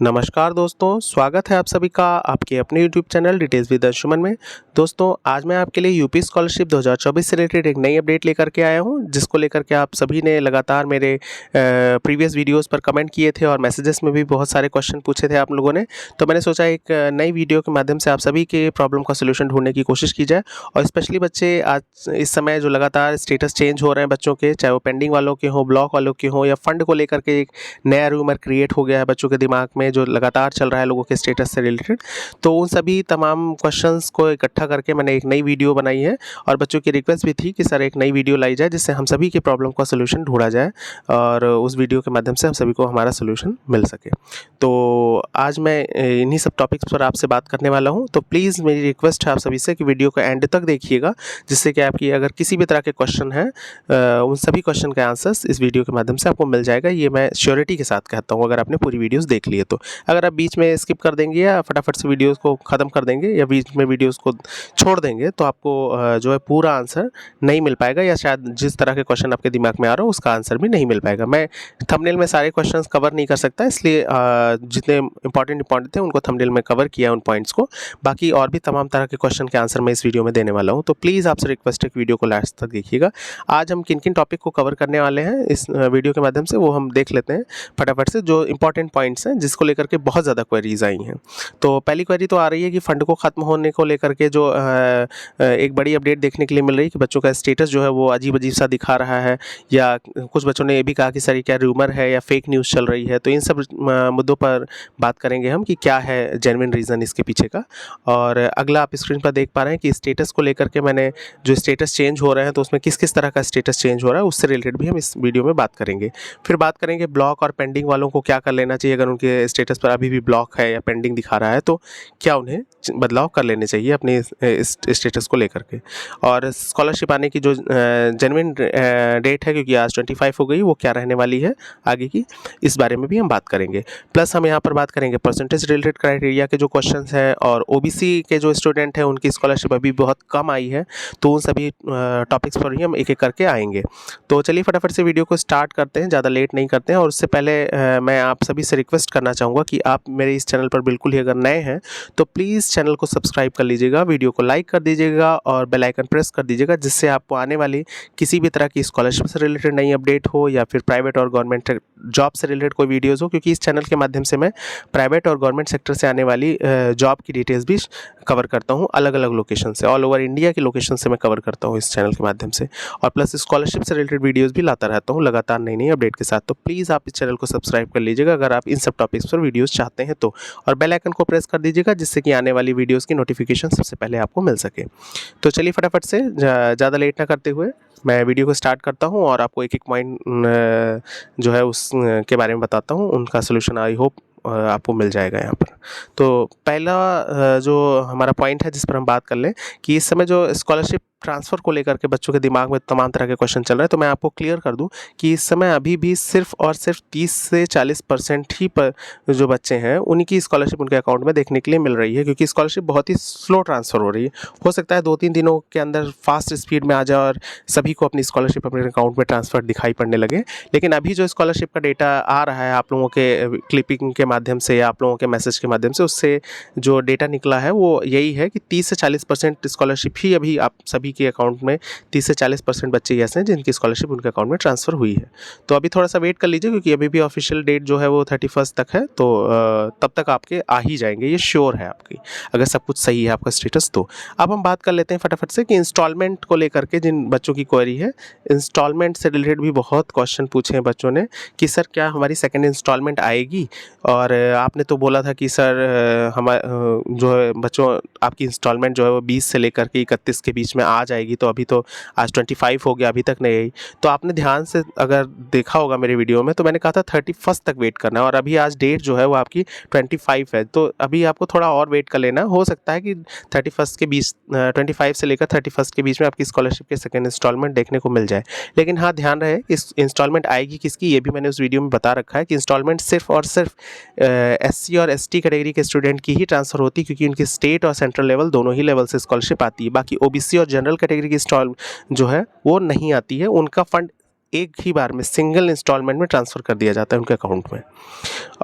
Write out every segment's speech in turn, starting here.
नमस्कार दोस्तों, स्वागत है आप सभी का आपके अपने YouTube channel details with Anshuman में। दोस्तों, आज मैं आपके लिए यूपी स्कॉलरशिप 2024 से रिलेटेड एक नई अपडेट लेकर के आया हूं, जिसको लेकर के आप सभी ने लगातार मेरे प्रीवियस वीडियोस पर कमेंट किए थे और मैसेजेस में भी बहुत सारे क्वेश्चन पूछे थे आप लोगों ने। तो मैंने सोचा एक नई वीडियो के माध्यम से आप सभी के प्रॉब्लम का सोल्यूशन ढूंढने की कोशिश की जाए। और स्पेशली बच्चे आज इस समय जो लगातार स्टेटस चेंज हो रहे हैं बच्चों के, चाहे वो पेंडिंग वालों के हों, ब्लॉक वालों के हों, या फंड को लेकर के एक नया रूमर क्रिएट हो गया है बच्चों के दिमाग में जो लगातार चल रहा है लोगों के स्टेटस से रिलेटेड। तो उन सभी तमाम क्वेश्चंस को इकट्ठा करके मैंने एक नई वीडियो बनाई है और बच्चों की रिक्वेस्ट भी थी कि सर एक नई वीडियो लाई जाए जिससे हम सभी के प्रॉब्लम का सोल्यूशन ढूंढा जाए और उस वीडियो के माध्यम से हम सभी को हमारा सोल्यूशन मिल सके। तो आज मैं इन्हीं सब टॉपिक्स पर आपसे बात करने वाला हूँ। तो प्लीज़ मेरी रिक्वेस्ट है आप सभी से कि वीडियो को एंड तक देखिएगा, जिससे कि आपकी अगर किसी भी तरह के क्वेश्चन हैं उन सभी क्वेश्चन के आंसर्स इस वीडियो के माध्यम से आपको मिल जाएगा। ये मैं श्योरिटी के साथ कहता हूँ, अगर आपने पूरी वीडियोस देख ली है तो। अगर आप बीच में स्किप कर देंगे या फटाफट से वीडियोस को ख़त्म कर देंगे या बीच में वीडियोस को छोड़ देंगे तो आपको जो है पूरा आंसर नहीं मिल पाएगा, या शायद जिस तरह के क्वेश्चन आपके दिमाग में आ रहा हो उसका आंसर भी नहीं मिल पाएगा। मैं थंबनेल में सारे क्वेश्चंस कवर नहीं कर सकता, इसलिए जितने इंपॉर्टेंट थे उनको थंबनेल में कवर किया उन पॉइंट्स को। बाकी और भी तमाम तरह के क्वेश्चन के आंसर मैं इस वीडियो में देने वाला हूँ। तो प्लीज़ आपसे रिक्वेस्ट है कि वीडियो को लास्ट तक देखिएगा। आज हम किन किन टॉपिक को कवर करने वाले हैं इस वीडियो के माध्यम से वो हम देख लेते हैं फटाफट से, जो इंपॉर्टेंट पॉइंट्स हैं जिसको लेकर के बहुत ज़्यादा क्वेरीज आई हैं। तो पहली क्वेरी तो आ रही है कि फ़ंड को ख़त्म होने को लेकर के जो एक बड़ी अपडेट देखने के लिए मिल रही है कि बच्चों का स्टेटस जो है वो अजीब-अजीब सा दिखा रहा है, या कुछ बच्चों ने ये भी कहा कि सर ये क्या रूमर है या फेक न्यूज़ चल रही है। तो इन सब मुद्दों पर बात करेंगे हम कि क्या है जेन्युइन रीज़न इसके पीछे का। और अगला आप स्क्रीन पर देख पा रहे हैं कि स्टेटस को लेकर के मैंने जो स्टेटस चेंज हो रहे हैं तो उसमें किस किस तरह का स्टेटस चेंज हो रहा है उससे रिलेटेड भी हम इस वीडियो में बात करेंगे। फिर बात करेंगे ब्लॉक और पेंडिंग वालों को क्या कर लेना चाहिए, अगर उनके स्टेटस पर अभी भी ब्लॉक है या पेंडिंग दिखा रहा है तो क्या उन्हें बदलाव कर लेने चाहिए अपने इस स्टेटस को लेकर के। और स्कॉलरशिप आने की जो जेन्युइन डेट है, क्योंकि आज 25 हो गई, वो क्या रहने वाली है आगे की, इस बारे में भी हम बात करेंगे। प्लस हम यहाँ पर बात करेंगे परसेंटेज रिलेटेड क्राइटेरिया के जो क्वेश्चंस हैं, और ओबीसी के जो स्टूडेंट हैं उनकी स्कॉलरशिप अभी बहुत कम आई है, तो उन सभी टॉपिक्स पर ही हम एक एक करके आएंगे। तो चलिए फटाफट से वीडियो को स्टार्ट करते हैं, ज़्यादा लेट नहीं करते हैं। और उससे पहले मैं आप सभी से रिक्वेस्ट करना चाहूँगा कि आप मेरे इस चैनल पर बिल्कुल ही अगर नए हैं तो प्लीज़ चैनल को सब्सक्राइब कर लीजिएगा, वीडियो को लाइक कर दीजिएगा और बेल आइकन प्रेस कर दीजिएगा, जिससे आपको आने वाली किसी भी तरह की स्कॉलरशिप से रिलेटेड नई अपडेट हो या फिर प्राइवेट और गवर्नमेंट जॉब से रिलेटेड कोई वीडियोज़ हो, क्योंकि इस चैनल के माध्यम से मैं प्राइवेट और गवर्नमेंट सेक्टर से आने वाली जॉब की डिटेल्स भी कवर करता हूँ, अलग अलग लोकेशन से, ऑल ओवर इंडिया की लोकेशन से मैं कवर करता हूँ इस चैनल के माध्यम से। और प्लस स्कॉलरशिप से रिलेटेड वीडियोस भी लाता रहता हूँ लगातार नई नई अपडेट के साथ। तो प्लीज़ आप इस चैनल को सब्सक्राइब कर लीजिएगा अगर आप इन सब टॉपिक्स पर वीडियोस चाहते हैं तो, और बेल आइकन को प्रेस कर दीजिएगा, जिससे कि आने वाली वीडियोस की नोटिफिकेशन सबसे पहले आपको मिल सके। तो चलिए फटाफट से ज़्यादा लेट ना करते हुए मैं वीडियो को स्टार्ट करता हूँ और आपको एक एक पॉइंट जो है उस के बारे में बताता हूँ, उनका सोल्यूशन आई होप आपको मिल जाएगा यहाँ पर। तो पहला जो हमारा पॉइंट है जिस पर हम बात कर लें कि इस समय जो स्कॉलरशिप ट्रांसफ़र को लेकर के बच्चों के दिमाग में तमाम तरह के क्वेश्चन चल रहे हैं, तो मैं आपको क्लियर कर दूं कि इस समय अभी भी सिर्फ और सिर्फ 30 से 40% ही पर जो बच्चे हैं उनकी स्कॉलरशिप उनके अकाउंट में देखने के लिए मिल रही है, क्योंकि स्कॉलरशिप बहुत ही स्लो ट्रांसफ़र हो रही है। हो सकता है 2-3 दिनों के अंदर फास्ट स्पीड में आ जाए और सभी को अपनी स्कॉलरशिप अपने अकाउंट में ट्रांसफ़र दिखाई पड़ने लगे। लेकिन अभी जो स्कॉलरशिप का डेटा आ रहा है आप लोगों के क्लिपिंग के माध्यम से या आप लोगों के मैसेज के माध्यम से, उससे जो डेटा निकला है वो यही है कि 30 से 40% स्कॉलरशिप ही अभी आप सभी के अकाउंट में 30 से 40% बच्चे ऐसे हैं जिनकी स्कॉलरशिप उनके अकाउंट में ट्रांसफ़र हुई है। तो अभी थोड़ा सा वेट कर लीजिए, क्योंकि अभी भी ऑफिशियल डेट जो है वो 31 तक है, तो तब तक आपके आ ही जाएंगे, ये श्योर है आपकी, अगर सब कुछ सही है आपका स्टेटस तो। अब हम बात कर लेते हैं फटाफट से कि इंस्टॉलमेंट को लेकर के जिन बच्चों की क्वेरी है, इंस्टॉलमेंट से रिलेटेड भी बहुत क्वेश्चन पूछे हैं बच्चों ने कि सर क्या हमारी सेकेंड इंस्टॉलमेंट आएगी। और आपने तो बोला था कि सर जो है बच्चों आपकी इंस्टॉलमेंट जो है वो 20 से लेकर के 31 के बीच में आ जाएगी, तो अभी तो आज 25 हो गया, अभी तक नहीं आई। तो आपने ध्यान से अगर देखा होगा मेरे वीडियो में, तो मैंने कहा था 31 तक वेट करना है, और अभी आज डेट जो है वो आपकी 25 है, तो अभी आपको थोड़ा और वेट कर लेना। हो सकता है कि 31 के बीच 25 से लेकर 31 के बीच में आपकी स्कॉलरशिप के सेकेंड इंस्टॉलमेंट देखने को मिल जाए। लेकिन हाँ, ध्यान रहे इस इंस्टॉलमेंट आएगी किसकी, ये भी मैंने उस वीडियो में बता रखा है कि इंस्टॉलमेंट सिर्फ और सिर्फ SC और ST कैटेगरी के स्टूडेंट की ही ट्रांसफ़र होती है, क्योंकि उनकी स्टेट और सेंट्रल लेवल दोनों ही लेवल से स्कॉलरशिप आती है। बाकी OBC और जनरल कैटेगरी की जो है वो नहीं आती है, उनका फंड एक ही बार में सिंगल इंस्टॉलमेंट में ट्रांसफ़र कर दिया जाता है उनके अकाउंट में।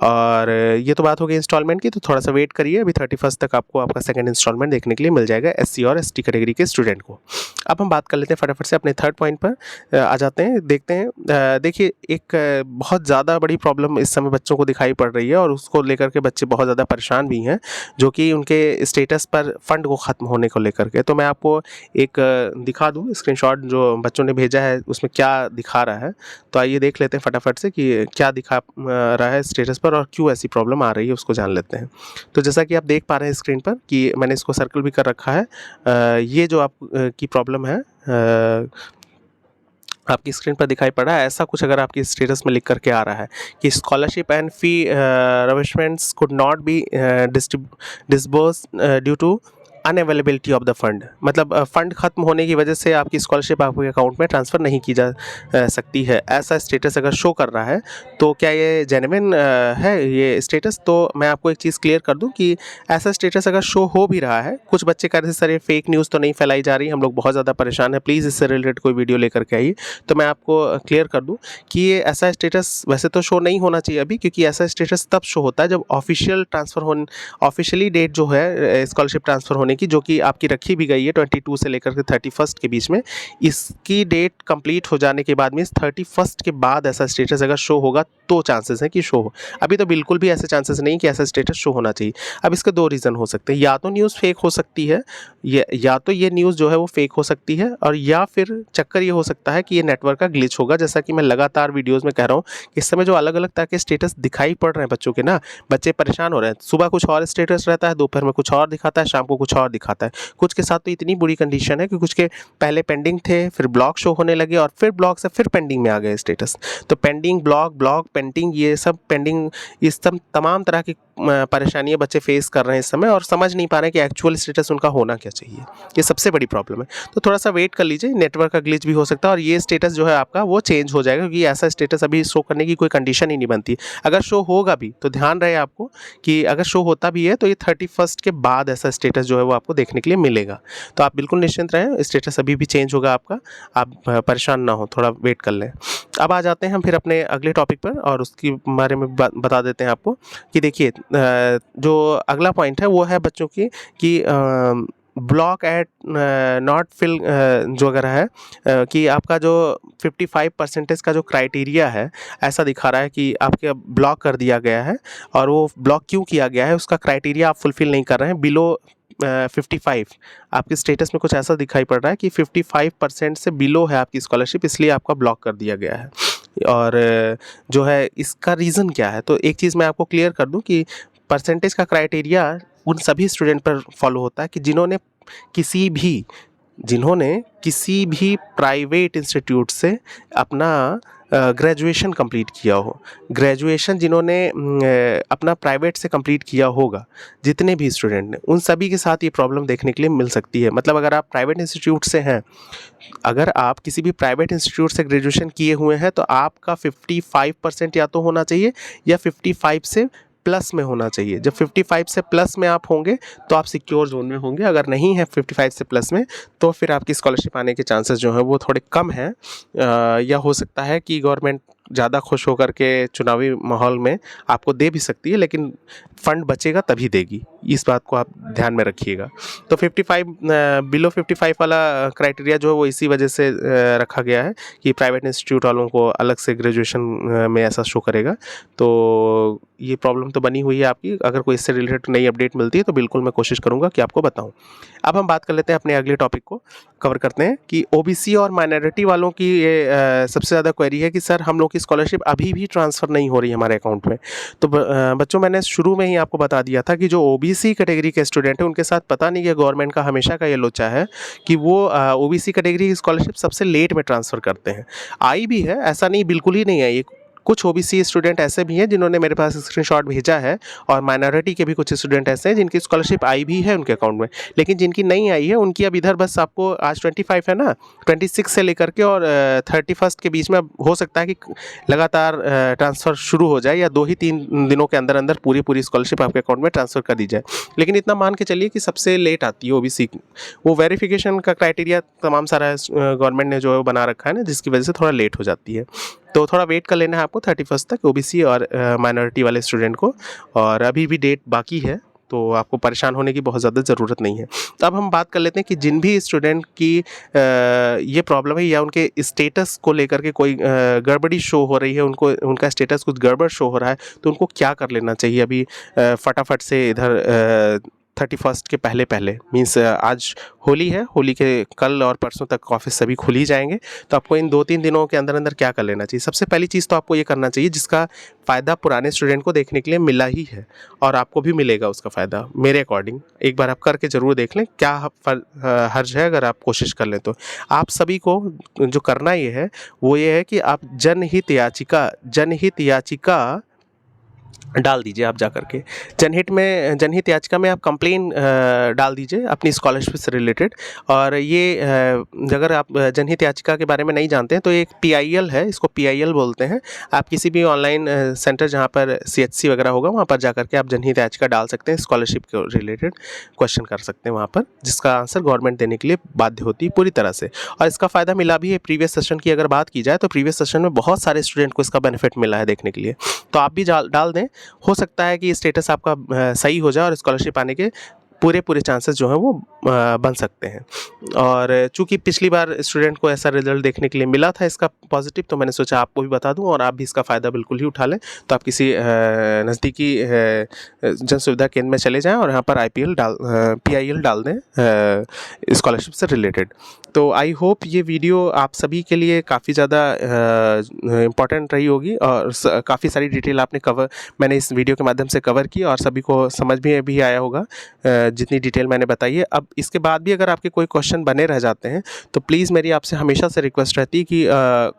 और ये तो बात हो गई इंस्टॉलमेंट की, तो थोड़ा सा वेट करिए, अभी 31 तक आपको आपका सेकंड इंस्टॉलमेंट देखने के लिए मिल जाएगा एससी और एसटी कैटेगरी के स्टूडेंट को। अब हम बात कर लेते हैं फटाफट से अपने थर्ड पॉइंट पर आ जाते हैं, देखते हैं। देखिए, एक बहुत ज़्यादा बड़ी प्रॉब्लम इस समय बच्चों को दिखाई पड़ रही है और उसको लेकर के बच्चे बहुत ज़्यादा परेशान भी हैं, जो कि उनके स्टेटस पर फंड को ख़त्म होने को लेकर के। तो मैं आपको एक दिखा दूँ स्क्रीनशॉट जो बच्चों ने भेजा है, उसमें क्या दिखा रहा है। तो आइए देख लेते हैं फटाफट से कि क्या दिखा रहा है स्टेटस पर और क्यों ऐसी प्रॉब्लम आ रही है, उसको जान लेते हैं। तो जैसा कि आप देख पा रहे हैं स्क्रीन पर कि मैंने इसको सर्कल भी कर रखा है। ये जो आप की प्रॉब्लम है आपकी स्क्रीन पर दिखाई पड़ रहा है, ऐसा कुछ अगर आपकी स्टेटस में लिख करके आ रहा है कि scholarship and fee reimbursements could not be disburse due to unavailability of the fund, मतलब फंड खत्म होने की वजह से आपकी स्कॉलरशिप आपके अकाउंट में ट्रांसफ़र नहीं की जा सकती है, ऐसा स्टेटस अगर शो कर रहा है तो क्या ये जेन्युइन है ये स्टेटस? तो मैं आपको एक चीज़ क्लियर कर दूं कि ऐसा स्टेटस अगर शो हो भी रहा है, कुछ बच्चे कह रहे थे सर ये फेक न्यूज़ तो नहीं फैलाई जा रही, हम लोग बहुत ज़्यादा परेशान हैं, प्लीज़ इससे रिलेटेड कोई वीडियो लेकर के आइए। तो मैं आपको क्लियर कर दूँ कि ये ऐसा स्टेटस वैसे तो शो नहीं होना चाहिए अभी, क्योंकि ऐसा स्टेटस तब शो होता है जब ऑफिशियली डेट जो है स्कॉलरशिप ट्रांसफ़र होने की, जो कि आपकी रखी भी गई है 22 से लेकर के 31 के बीच में, इसकी डेट कंप्लीट हो जाने के बाद में 31 के बाद ऐसा स्टेटस अगर शो होगा तो चांसेस हैं कि शो हो। अभी तो बिल्कुल भी ऐसे चांसेस नहीं कि ऐसा स्टेटस शो होना चाहिए। अब इसके दो रीज़न हो सकते हैं, या तो न्यूज़ फेक हो सकती है, या तो ये न्यूज़ जो है वो फेक हो सकती है, और या फिर चक्कर ये हो सकता है कि ये नेटवर्क का ग्लिच होगा। जैसा कि मैं लगातार वीडियोज़ में कह रहा हूँ, इस समय जो अलग अलग तरह के स्टेटस दिखाई पड़ रहे हैं बच्चों के ना, बच्चे परेशान हो रहे हैं। सुबह कुछ और स्टेटस रहता है, दोपहर में कुछ और दिखाता है, शाम को कुछ और दिखाता है। कुछ के साथ तो इतनी बुरी कंडीशन है कि कुछ के पहले पेंडिंग थे, फिर ब्लॉक शो होने लगे, और फिर ब्लॉक से फिर पेंडिंग में आ गए स्टेटस। तो पेंडिंग, ब्लॉक पेंडिंग, ये सब पेंडिंग, इस सब तमाम तरह की परेशानियां बच्चे फेस कर रहे हैं इस समय, और समझ नहीं पा रहे हैं कि एक्चुअल स्टेटस उनका होना क्या चाहिए। ये सबसे बड़ी प्रॉब्लम है। तो थोड़ा सा वेट कर लीजिए, नेटवर्क का ग्लिच भी हो सकता है और ये स्टेटस जो है आपका वो चेंज हो जाएगा, क्योंकि ऐसा स्टेटस अभी शो करने की कोई कंडीशन ही नहीं बनती। अगर शो होगा भी तो ध्यान रहे आपको कि अगर शो होता भी है तो ये 31 के बाद ऐसा स्टेटस जो है वो आपको देखने के लिए मिलेगा। तो आप बिल्कुल निश्चिंत रहें, स्टेटस अभी भी चेंज होगा आपका, आप परेशान ना हो, थोड़ा वेट कर लें। अब आ जाते हैं हम फिर अपने अगले टॉपिक पर और उसके बारे में बता देते हैं आपको कि देखिए, जो अगला पॉइंट है वो है बच्चों की कि ब्लॉक एट नॉट फिल जो अगर है कि आपका जो 55% का जो क्राइटेरिया है, ऐसा दिखा रहा है कि आपके ब्लॉक कर दिया गया है, और वो ब्लॉक क्यों किया गया है, उसका क्राइटेरिया आप फुलफिल नहीं कर रहे हैं। बिलो 55 आपके स्टेटस में कुछ ऐसा दिखाई पड़ रहा है कि 55% से बिलो है आपकी स्कॉलरशिप, इसलिए आपका ब्लॉक कर दिया गया है। और जो है इसका रीज़न क्या है, तो एक चीज़ मैं आपको क्लियर कर दूं कि परसेंटेज का क्राइटेरिया उन सभी स्टूडेंट पर फॉलो होता है कि जिन्होंने किसी भी प्राइवेट इंस्टीट्यूट से अपना ग्रेजुएशन कंप्लीट किया हो। ग्रेजुएशन जिन्होंने अपना प्राइवेट से कंप्लीट किया होगा, जितने भी स्टूडेंट ने, उन सभी के साथ ये प्रॉब्लम देखने के लिए मिल सकती है। मतलब अगर आप प्राइवेट इंस्टीट्यूट से हैं, अगर आप किसी भी प्राइवेट इंस्टीट्यूट से ग्रेजुएशन किए हुए हैं, तो आपका 55% या तो होना चाहिए या 55 से प्लस में होना चाहिए। जब 55 से प्लस में आप होंगे तो आप सिक्योर जोन में होंगे। अगर नहीं है 55 से प्लस में, तो फिर आपकी स्कॉलरशिप आने के चांसेस जो हैं वो थोड़े कम हैं, या हो सकता है कि गवर्नमेंट ज़्यादा खुश होकर के चुनावी माहौल में आपको दे भी सकती है, लेकिन फ़ंड बचेगा तभी देगी। इस बात को आप ध्यान में रखिएगा। तो 55 बिलो 55 वाला क्राइटेरिया जो है वो इसी वजह से रखा गया है कि प्राइवेट इंस्टीट्यूट वालों को अलग से ग्रेजुएशन में ऐसा शो करेगा। तो ये प्रॉब्लम तो बनी हुई है आपकी। अगर कोई इससे रिलेटेड नई अपडेट मिलती है तो बिल्कुल मैं कोशिश करूँगा कि आपको बताऊँ। अब हम बात कर लेते हैं अपने अगले टॉपिक को कवर करते हैं कि ओबीसी और माइनॉरिटी वालों की ये सबसे ज़्यादा क्वेरी है कि सर हम लोग की स्कॉलरशिप अभी भी ट्रांसफ़र नहीं हो रही है हमारे अकाउंट में। तो बच्चों, मैंने शुरू में ही आपको बता दिया था कि जो ओबीसी कैटेगरी के स्टूडेंट हैं उनके साथ पता नहीं कि गवर्नमेंट का हमेशा का ये लोचा है कि वो ओबीसी कैटेगरी की स्कॉलरशिप सबसे लेट में ट्रांसफ़र करते हैं। आई भी है, ऐसा नहीं, बिल्कुल ही नहीं आई। कुछ ओबीसी स्टूडेंट ऐसे भी हैं जिन्होंने मेरे पास स्क्रीनशॉट भेजा है, और माइनॉरिटी के भी कुछ स्टूडेंट ऐसे हैं जिनकी स्कॉलरशिप आई भी है उनके अकाउंट में, लेकिन जिनकी नहीं आई है उनकी अब इधर बस आपको आज 25 है ना, 26 से लेकर के और 31 के बीच में हो सकता है कि लगातार ट्रांसफ़र शुरू हो जाए, या 2 ही 3 दिनों के अंदर अंदर पूरी स्कॉलरशिप आपके अकाउंट में ट्रांसफ़र कर दी जाए। लेकिन इतना मान के चलिए कि सबसे लेट आती है ओबीसी, वो वेरिफिकेशन का क्राइटेरिया तमाम सारा गवर्नमेंट ने जो है वो बना रखा है ना, जिसकी वजह से थोड़ा लेट हो जाती है। तो थोड़ा वेट कर लेना है आपको 31 तक ओबीसी और माइनॉरिटी वाले स्टूडेंट को, और अभी भी डेट बाकी है, तो आपको परेशान होने की बहुत ज़्यादा ज़रूरत नहीं है। तो अब हम बात कर लेते हैं कि जिन भी स्टूडेंट की ये प्रॉब्लम है या उनके स्टेटस को लेकर के कोई गड़बड़ी शो हो रही है, उनको उनका स्टेटस कुछ गड़बड़ शो हो रहा है, तो उनको क्या कर लेना चाहिए अभी फटाफट से इधर 31 के पहले मीन्स आज होली है, होली के कल और परसों तक ऑफिस सभी खुल ही जाएंगे, तो आपको इन 2-3 दिनों के अंदर अंदर क्या कर लेना चाहिए। सबसे पहली चीज़ तो आपको ये करना चाहिए जिसका फ़ायदा पुराने स्टूडेंट को देखने के लिए मिला ही है, और आपको भी मिलेगा उसका फ़ायदा मेरे अकॉर्डिंग। एक बार आप करके ज़रूर देख लें, क्या हर्ज है अगर आप कोशिश कर लें तो। आप सभी को जो करना ये है वो ये है कि आप जनहित याचिका डाल दीजिए आप जाकर के जनहित याचिका में आप कंप्लेन डाल दीजिए अपनी स्कॉलरशिप से रिलेटेड। और ये अगर आप जनहित याचिका के बारे में नहीं जानते हैं तो एक PIL है, इसको PIL बोलते हैं। आप किसी भी ऑनलाइन सेंटर जहाँ पर CHC वगैरह होगा वहाँ पर जाकर के आप जनहित याचिका डाल सकते हैं, स्कॉलरशिप के रिलेटेड क्वेश्चन कर सकते हैं वहाँ पर, जिसका आंसर गवर्नमेंट देने के लिए बाध्य होती है पूरी तरह से। और इसका फ़ायदा मिला भी है। प्रीवियस सेशन की अगर बात की जाए तो प्रीवियस सेशन में बहुत सारे स्टूडेंट को इसका बेनिफिट मिला है देखने के लिए, तो आप भी डाल दें। हो सकता है कि स्टेटस आपका सही हो जाए और स्कॉलरशिप आने के पूरे चांसेस जो हैं वो बन सकते हैं। और चूंकि पिछली बार स्टूडेंट को ऐसा रिजल्ट देखने के लिए मिला था इसका पॉजिटिव, तो मैंने सोचा आपको भी बता दूं और आप भी इसका फ़ायदा बिल्कुल ही उठा लें। तो आप किसी नज़दीकी जन सुविधा केंद्र में चले जाएं और यहाँ पर PIL डाल दें स्कॉलरशिप से रिलेटेड। तो आई होप ये वीडियो आप सभी के लिए काफ़ी ज़्यादा इम्पॉर्टेंट रही होगी, और काफ़ी सारी डिटेल मैंने इस वीडियो के माध्यम से कवर की, और सभी को समझ में भी आया होगा जितनी डिटेल मैंने बताई है। अब इसके बाद भी अगर आपके कोई क्वेश्चन बने रह जाते हैं तो प्लीज़ मेरी आपसे हमेशा से रिक्वेस्ट रहती है कि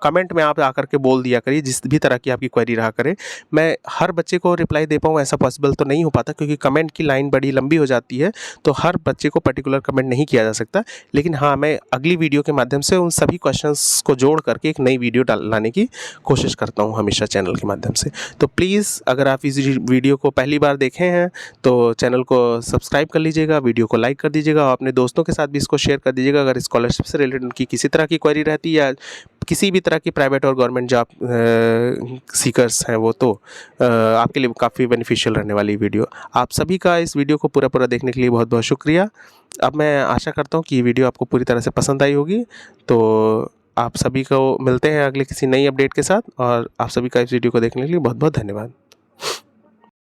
कमेंट में आप आकर के बोल दिया करिए, जिस भी तरह की आपकी क्वेरी रहा करे। मैं हर बच्चे को रिप्लाई दे पाऊँ ऐसा पॉसिबल तो नहीं हो पाता, क्योंकि कमेंट की लाइन बड़ी लंबी हो जाती है, तो हर बच्चे को पर्टिकुलर कमेंट नहीं किया जा सकता। लेकिन हाँ, मैं अगली वीडियो के माध्यम से उन सभी क्वेश्चंस को जोड़ करके एक नई वीडियो लाने की कोशिश करता हूँ हमेशा चैनल के माध्यम से। तो प्लीज़ अगर आप इस वीडियो को पहली बार देखे हैं तो चैनल को सब्सक्राइब कर लीजिएगा, वीडियो को लाइक कर दीजिएगा, और अपने दोस्तों के साथ भी इसको शेयर कर दीजिएगा। अगर स्कॉलरशिप से रिलेटेड उनकी किसी तरह की क्वेरी रहती है, या किसी भी तरह की प्राइवेट और गवर्नमेंट जॉब सीकर्स हैं वो, तो आपके लिए काफ़ी बेनिफिशियल रहने वाली वीडियो। आप सभी का इस वीडियो को पूरा देखने के लिए बहुत बहुत शुक्रिया। अब मैं आशा करता हूँ कि ये वीडियो आपको पूरी तरह से पसंद आई होगी। तो आप सभी को मिलते हैं अगले किसी नई अपडेट के साथ, और आप सभी का इस वीडियो को देखने के लिए बहुत बहुत धन्यवाद।